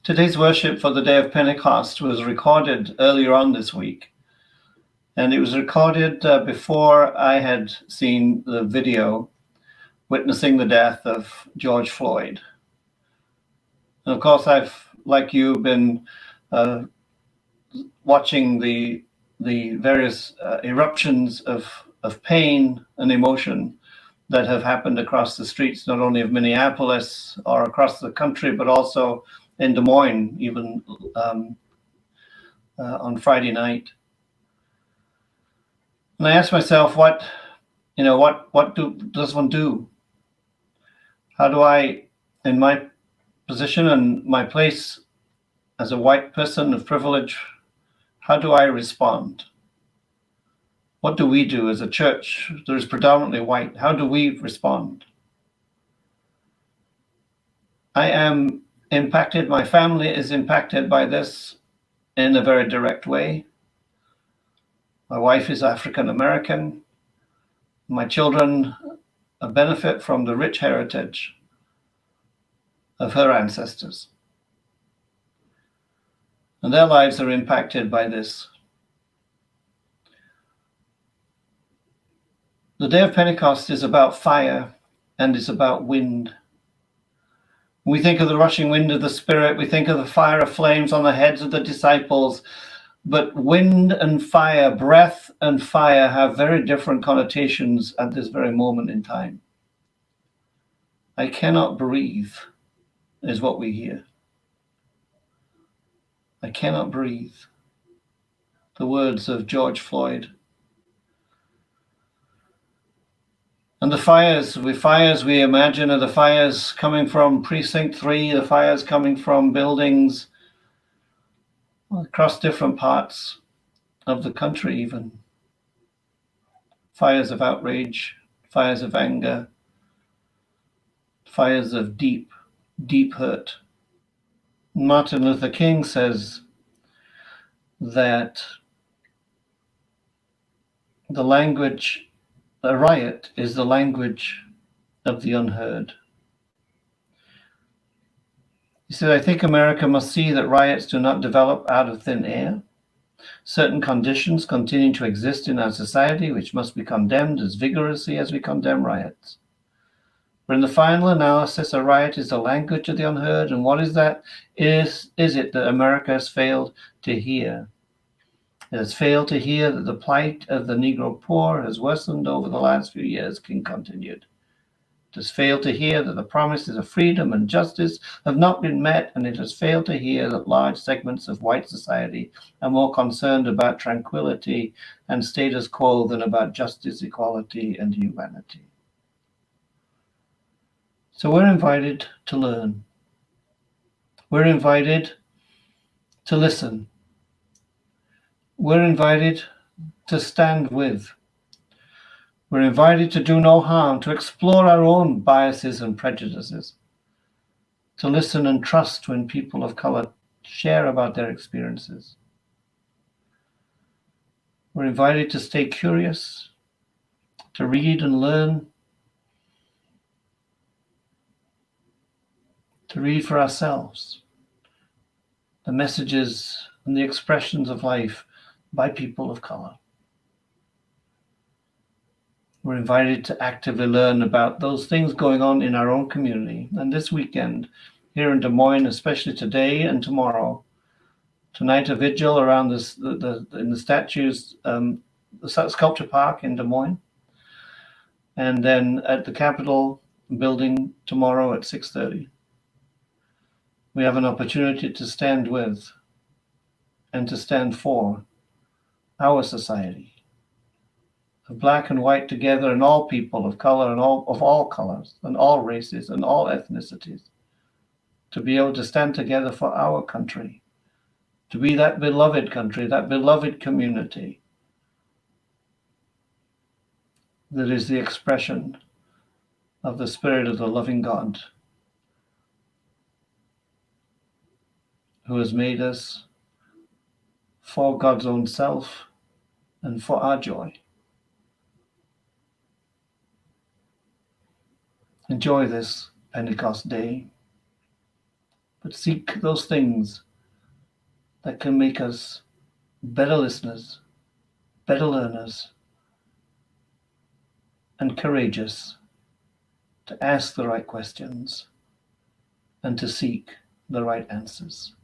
Today's worship for the day of Pentecost was recorded earlier on this week, and it was recorded before I had seen the video witnessing the death of George Floyd. And of course, I've, like you, been watching the various eruptions of pain and emotion that have happened across the streets, not only of Minneapolis or across the country, but also in Des Moines, even on Friday night. And I asked myself, what does one do? How do I, in my position and my place as a white person of privilege, how do I respond? What do we do as a church that is predominantly white? How do we respond? I am impacted, my family is impacted by this in a very direct way. My wife is African American. My children benefit from the rich heritage of her ancestors. And their lives are impacted by this. The day of Pentecost is about fire and it's about wind. We think of the rushing wind of the Spirit, we think of the fire of flames on the heads of the disciples, but wind and fire, breath and fire have very different connotations at this very moment in time. I cannot breathe is what we hear. I cannot breathe. The words of George Floyd. And the fires we imagine are the fires coming from Precinct 3, the fires coming from buildings across different parts of the country even. Fires of outrage, fires of anger, fires of deep, deep hurt. Martin Luther King says that a riot is the language of the unheard. He said, I think America must see that riots do not develop out of thin air. Certain conditions continue to exist in our society, which must be condemned as vigorously as we condemn riots. But in the final analysis, a riot is the language of the unheard. And what is that? Is it that America has failed to hear? It has failed to hear that the plight of the Negro poor has worsened over the last few years, King continued. It has failed to hear that the promises of freedom and justice have not been met, and it has failed to hear that large segments of white society are more concerned about tranquility and status quo than about justice, equality, and humanity. So we're invited to learn. We're invited to listen. We're invited to stand with. We're invited to do no harm, to explore our own biases and prejudices, to listen and trust when people of color share about their experiences. We're invited to stay curious, to read and learn, to read for ourselves the messages and the expressions of life by people of color. We're invited to actively learn about those things going on in our own community. And this weekend, here in Des Moines, especially today and tomorrow, tonight a vigil around in the statues, the sculpture park in Des Moines, and then at the Capitol building tomorrow at 6:30. We have an opportunity to stand with and to stand for our society, of black and white together, and all people of color and of all colors and all races and all ethnicities, to be able to stand together for our country, to be that beloved country, that beloved community that is the expression of the Spirit of the loving God who has made us for God's own self and for our joy. Enjoy this Pentecost day. but seek those things that can make us better listeners, better learners, and courageous to ask the right questions and to seek the right answers.